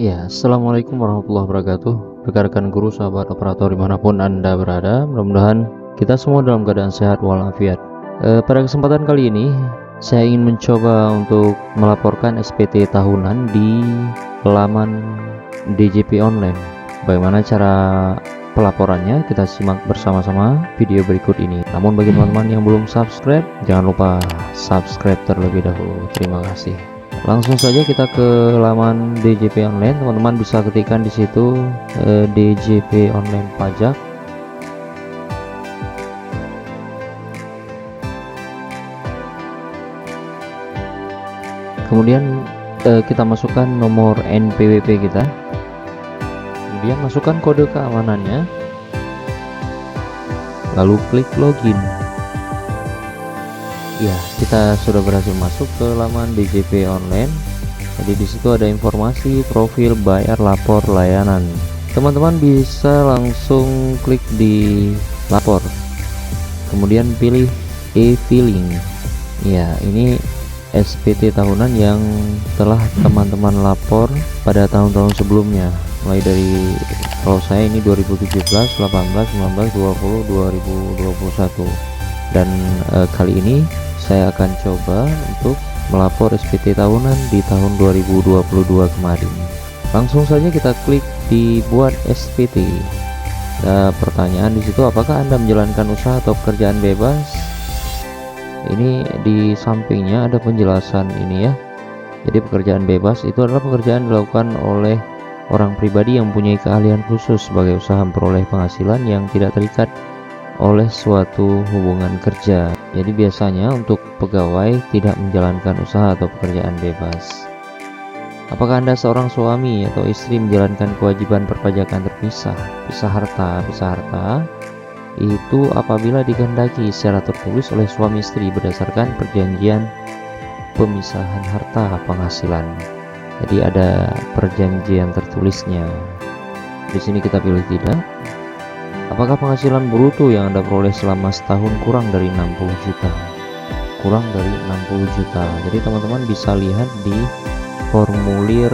Ya, assalamualaikum warahmatullahi wabarakatuh. Rekan-rekan guru, sahabat operator dimanapun Anda berada, mudah-mudahan kita semua dalam keadaan sehat walafiat. Pada kesempatan kali ini, saya ingin mencoba untuk melaporkan SPT tahunan di laman DJP Online. Bagaimana cara pelaporannya? Kita simak bersama-sama video berikut ini. Namun bagi teman-teman yang belum subscribe, jangan lupa subscribe terlebih dahulu. Terima kasih. Langsung saja kita ke laman DJP Online. Teman-teman bisa ketikkan di situ DJP Online pajak. Kemudian kita masukkan nomor NPWP kita. Kemudian masukkan kode keamanannya. Lalu klik login. Ya, kita sudah berhasil masuk ke laman DJP Online. Jadi di situ ada informasi profil, bayar, lapor, layanan. Teman-teman bisa langsung klik di lapor. Kemudian pilih e-filing. Ya, ini SPT tahunan yang telah teman-teman lapor pada tahun-tahun sebelumnya. Mulai dari, kalau saya ini 2017, 18, 19, 20, 2021. Dan kali ini saya akan coba untuk melapor SPT tahunan di tahun 2022 kemarin. Langsung saja kita klik di buat SPT. Ada pertanyaan di situ, apakah Anda menjalankan usaha atau pekerjaan bebas? Ini di sampingnya ada penjelasan ini ya. Jadi pekerjaan bebas itu adalah pekerjaan dilakukan oleh orang pribadi yang mempunyai keahlian khusus sebagai usaha memperoleh penghasilan yang tidak terikat oleh suatu hubungan kerja. Jadi biasanya untuk pegawai tidak menjalankan usaha atau pekerjaan bebas. Apakah Anda seorang suami atau istri menjalankan kewajiban perpajakan terpisah? Pisah harta itu apabila dikehendaki secara tertulis oleh suami istri berdasarkan perjanjian pemisahan harta penghasilan. Jadi ada perjanjian tertulisnya. Di sini kita pilih tidak. Apakah penghasilan bruto yang Anda peroleh selama setahun kurang dari 60 juta? Kurang dari 60 juta. Jadi teman-teman bisa lihat di formulir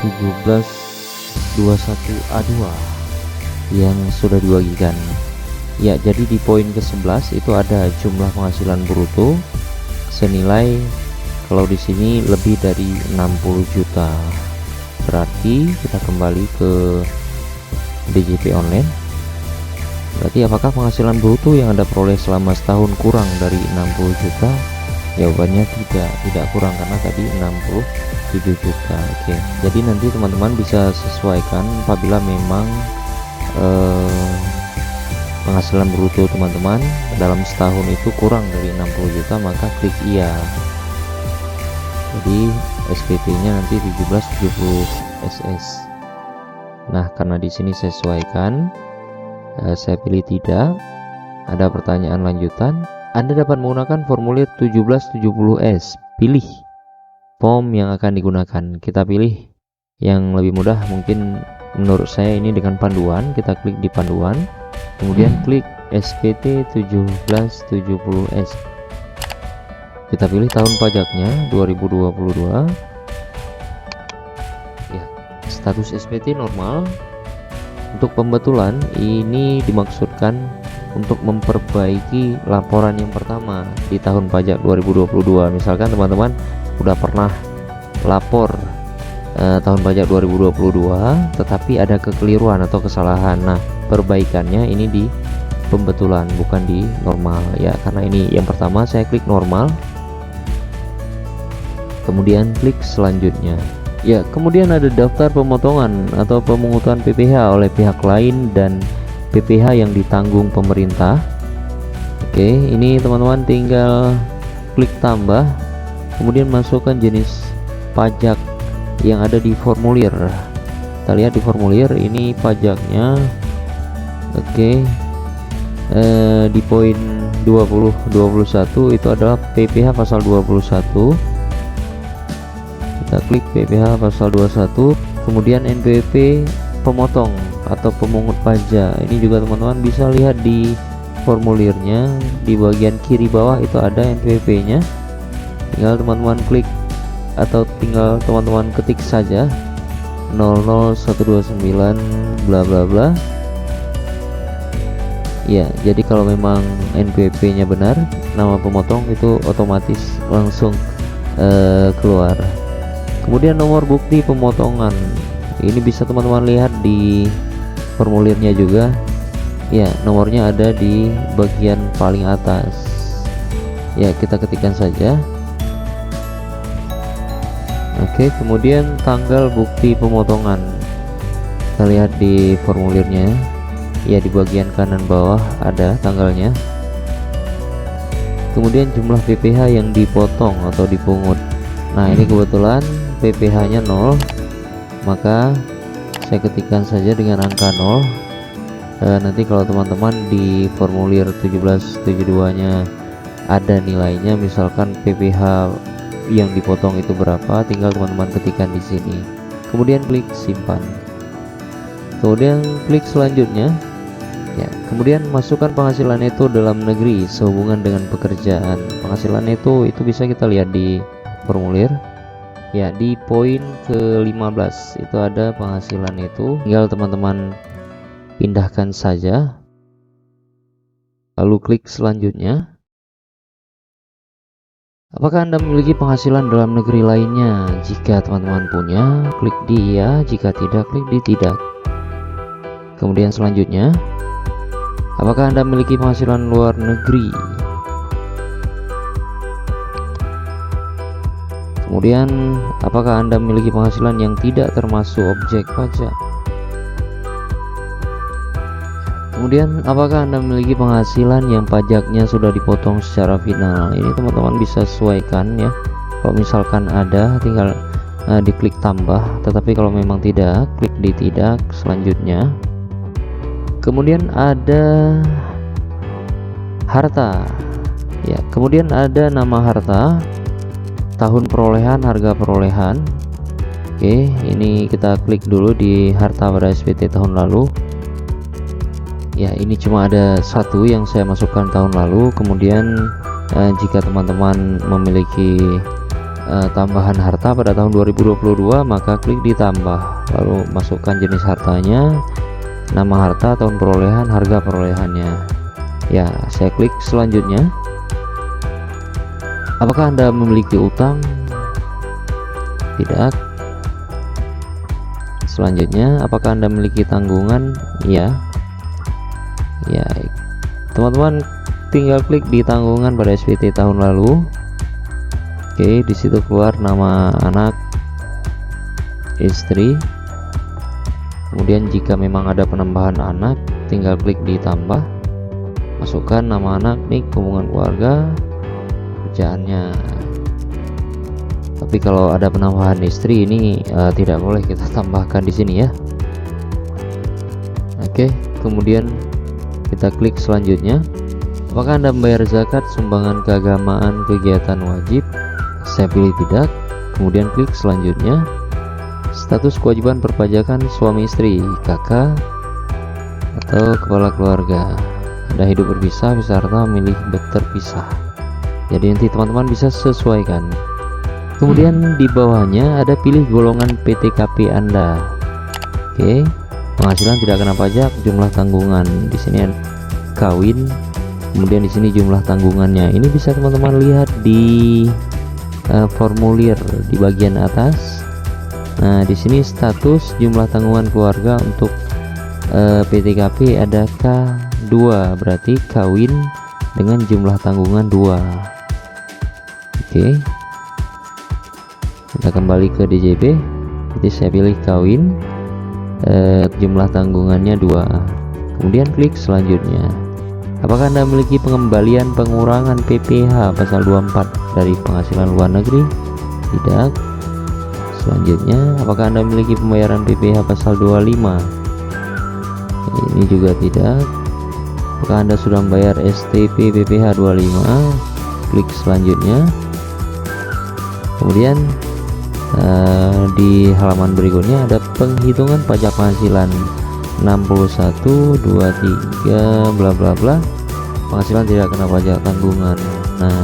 1721A2 yang sudah dibagikan. Ya, jadi di poin ke-11 itu ada jumlah penghasilan bruto senilai, kalau di sini lebih dari 60 juta. Berarti kita kembali ke DJP Online. Berarti apakah penghasilan bruto yang Anda peroleh selama setahun kurang dari 60 juta? Jawabannya tidak kurang, karena tadi 67 juta. Oke, jadi nanti teman-teman bisa sesuaikan apabila memang penghasilan bruto teman-teman dalam setahun itu kurang dari 60 juta, maka klik iya. Jadi SPT-nya nanti 1770 SS. Nah, karena di sini saya sesuaikan, saya pilih tidak. Ada pertanyaan lanjutan. Anda dapat menggunakan formulir 1770S. Pilih form yang akan digunakan. Kita pilih yang lebih mudah, mungkin menurut saya ini dengan panduan. Kita klik di panduan, kemudian klik SPT 1770S. Kita pilih tahun pajaknya 2022. Status SPT normal. Untuk pembetulan ini dimaksudkan untuk memperbaiki laporan yang pertama di tahun pajak 2022. Misalkan teman-teman udah pernah lapor tahun pajak 2022 tetapi ada kekeliruan atau kesalahan. Nah, perbaikannya ini di pembetulan, bukan di normal ya, karena ini yang pertama. Saya klik normal, kemudian klik selanjutnya. Ya, kemudian ada daftar pemotongan atau pemungutan PPh oleh pihak lain dan PPh yang ditanggung pemerintah. Oke, ini teman-teman tinggal klik tambah, kemudian masukkan jenis pajak yang ada di formulir. Kita lihat di formulir ini pajaknya. Oke, di poin 2021 itu adalah PPh pasal 21. Kita klik PPh pasal 21, kemudian NPWP pemotong atau pemungut pajak. Ini juga teman-teman bisa lihat di formulirnya, di bagian kiri bawah itu ada NPWP nya. Tinggal teman-teman klik atau tinggal teman-teman ketik saja 00129 bla bla bla. Ya, jadi kalau memang NPWP nya benar, nama pemotong itu otomatis langsung keluar. Kemudian nomor bukti pemotongan ini bisa teman-teman lihat di formulirnya juga. Ya, nomornya ada di bagian paling atas. Ya, kita ketikkan saja. Oke, kemudian tanggal bukti pemotongan kita lihat di formulirnya. Ya, di bagian kanan bawah ada tanggalnya. Kemudian jumlah PPh yang dipotong atau dipungut. Nah, ini kebetulan PPh nya 0, maka saya ketikkan saja dengan angka 0. Nanti kalau teman-teman di formulir 1772 nya ada nilainya, misalkan PPh yang dipotong itu berapa, tinggal teman-teman ketikkan di sini. Kemudian klik simpan. Kemudian klik selanjutnya. Ya, kemudian masukkan penghasilan neto dalam negeri sehubungan dengan pekerjaan. Penghasilan neto itu bisa kita lihat di formulir. Ya, di poin ke-15 itu ada penghasilan neto. Tinggal teman-teman pindahkan saja. Lalu klik selanjutnya. Apakah Anda memiliki penghasilan dalam negeri lainnya? Jika teman-teman punya, klik di iya. Jika tidak, klik di tidak. Kemudian selanjutnya, apakah Anda memiliki penghasilan luar negeri? Kemudian, apakah Anda memiliki penghasilan yang tidak termasuk objek pajak? Kemudian, apakah Anda memiliki penghasilan yang pajaknya sudah dipotong secara final? Ini teman-teman bisa sesuaikan ya. Kalau misalkan ada, tinggal diklik tambah. Tetapi kalau memang tidak, klik di tidak selanjutnya. Kemudian ada harta. Ya, kemudian ada nama harta, tahun perolehan, harga perolehan. Oke, ini kita klik dulu di harta pada SPT tahun lalu. Ya, ini cuma ada satu yang saya masukkan tahun lalu. Kemudian jika teman-teman memiliki tambahan harta pada tahun 2022, maka klik ditambah, lalu masukkan jenis hartanya, nama harta, tahun perolehan, harga perolehannya. Ya, saya klik selanjutnya. Apakah Anda memiliki utang? Tidak. Selanjutnya, apakah Anda memiliki tanggungan? Iya. Ya, teman-teman tinggal klik di tanggungan pada SPT tahun lalu. Oke, di situ keluar nama anak, istri. Kemudian jika memang ada penambahan anak, tinggal klik ditambah, masukkan nama anak, nik, hubungan keluarga, kerjaannya. Tapi kalau ada penambahan istri ini tidak boleh kita tambahkan di sini ya. Oke, kemudian kita klik selanjutnya. Apakah Anda membayar zakat, sumbangan keagamaan, kegiatan wajib? Saya pilih tidak. Kemudian klik selanjutnya. Status kewajiban perpajakan suami istri, kakak atau kepala keluarga. Anda hidup berpisah, bisa harta milih terpisah. Jadi nanti teman-teman bisa sesuaikan. Kemudian di bawahnya ada pilih golongan PTKP Anda. Oke, penghasilan tidak kena pajak, jumlah tanggungan. Di sini kawin. Kemudian di sini jumlah tanggungannya. Ini bisa teman-teman lihat di formulir di bagian atas. Nah, di sini status jumlah tanggungan keluarga untuk PTKP ada K2, berarti kawin dengan jumlah tanggungan 2. Oke. Kita kembali ke DJP. Jadi saya pilih kawin, jumlah tanggungannya 2. Kemudian klik selanjutnya. Apakah Anda memiliki pengembalian pengurangan PPh pasal 24 dari penghasilan luar negeri? Tidak. Selanjutnya, apakah Anda memiliki pembayaran PPh pasal 25? Ini juga tidak. Apakah Anda sudah membayar STP PPh 25? Klik selanjutnya. Kemudian di halaman berikutnya ada penghitungan pajak penghasilan 61, 23, bla bla bla. Penghasilan tidak kena pajak tanggungan. Nah,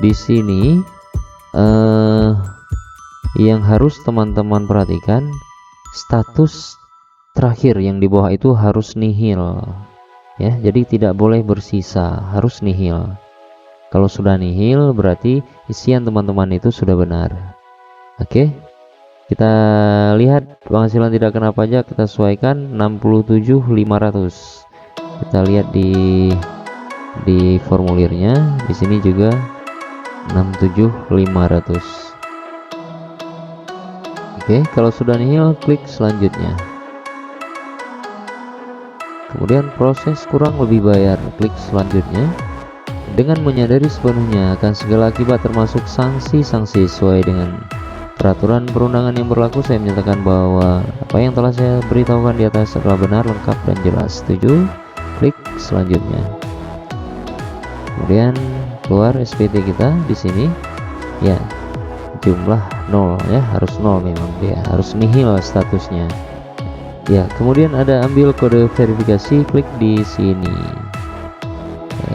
di sini Yang harus teman-teman perhatikan, status terakhir yang di bawah itu harus nihil ya, jadi tidak boleh bersisa, harus nihil. Kalau sudah nihil berarti isian teman-teman itu sudah benar. Oke, kita lihat penghasilan tidak kena pajak, kita sesuaikan 67.500. Kita lihat di formulirnya, di sini juga 67.500. Oke, kalau sudah nihil klik selanjutnya. Kemudian proses kurang lebih bayar, klik selanjutnya. Dengan menyadari sepenuhnya akan segala akibat termasuk sanksi-sanksi sesuai dengan peraturan perundangan yang berlaku, saya menyatakan bahwa apa yang telah saya beritahukan di atas adalah benar, lengkap, dan jelas. Setuju? Klik selanjutnya. Kemudian keluar SPT kita di sini. Ya, jumlah 0 ya, harus 0, memang dia harus nihil statusnya. Ya, kemudian ada ambil kode verifikasi, klik di sini.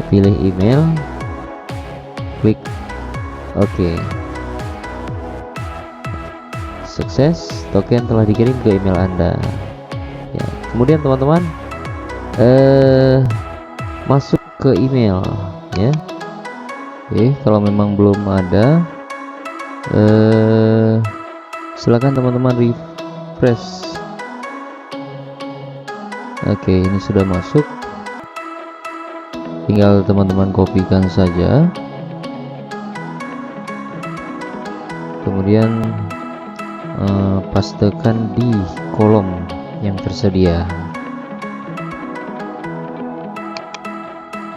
Pilih email, klik OK. Sukses, token telah dikirim ke email Anda. Ya, kemudian teman-teman masuk ke email ya. Oke, kalau memang belum ada, silakan teman-teman refresh. Oke, ini sudah masuk, tinggal teman-teman kopikan saja, kemudian pastekan di kolom yang tersedia.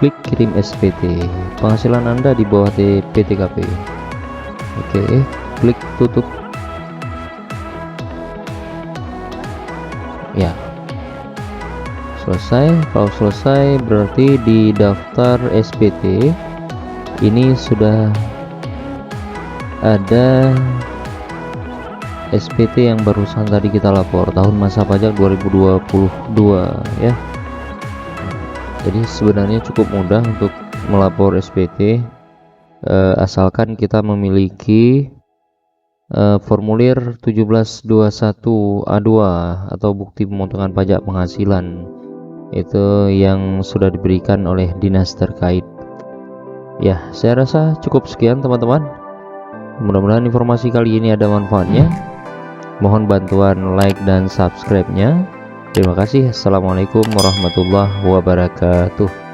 Klik kirim SPT, penghasilan Anda di bawah PTKP. Oke, klik tutup. Ya, selesai. Kalau selesai berarti di daftar SPT ini sudah ada SPT yang barusan tadi kita lapor, tahun masa pajak 2022 ya. Jadi sebenarnya cukup mudah untuk melapor SPT, asalkan kita memiliki formulir 1721 A2 atau bukti pemotongan pajak penghasilan, itu yang sudah diberikan oleh dinas terkait. Ya, saya rasa cukup sekian teman-teman. Mudah-mudahan informasi kali ini ada manfaatnya. Mohon bantuan like dan subscribe-nya. Terima kasih. Assalamualaikum warahmatullahi wabarakatuh.